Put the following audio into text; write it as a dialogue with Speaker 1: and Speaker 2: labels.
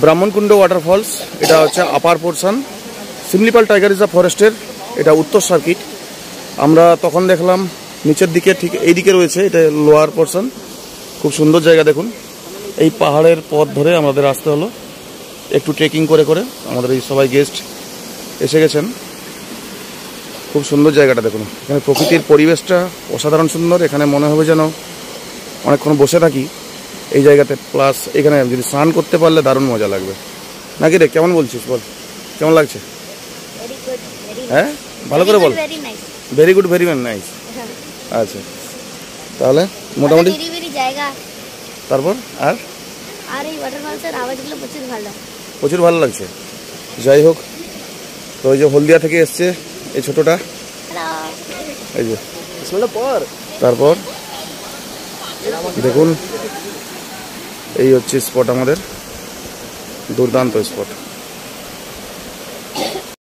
Speaker 1: ব্রাহ্মণকুণ্ড waterfalls, এটা হচ্ছে আপার portion. Similipal tiger reserve ফরেস্টের এটা উত্তর সার্কিট। আমরা তখন দেখলাম নিচের দিকে, ঠিক এই দিকে রয়েছে, এটা লোয়ার পোর্শন। খুব সুন্দর জায়গা দেখুন। এই পাহাড়ের পথ ধরে আমাদের আসতে হলো, একটু ট্রেকিং করে করে। আমাদের এই সবাই গেস্ট এসে গেছেন। খুব সুন্দর জায়গাটা দেখুন। এখানে প্রকৃতির পরিবেশটা অসাধারণ সুন্দর। এখানে মনে হবে যেন অনেকক্ষণ বসে থাকি এই জায়গাতে। প্লাস এখানে যদি স্নান করতে পারলে দারুণ মজা লাগবে, নাকি রে? কেমন বলছিস বল, কেমন লাগছে? হ্যাঁ, ভালো করে বল। Very good, very nice. আচ্ছা, তাহলে মোটামুটি
Speaker 2: জায়গা।
Speaker 1: তারপর আর
Speaker 2: এই ওয়াটারফলসের আওয়াজগুলো
Speaker 1: প্রচুর ভালো লাগছে। যাই হোক, তো ওই যে হলদিয়া থেকে এসছে এই ছোটটা, এই যে। তারপর দেখুন, এই হচ্ছে স্পট আমাদের, দুর্দান্ত স্পট।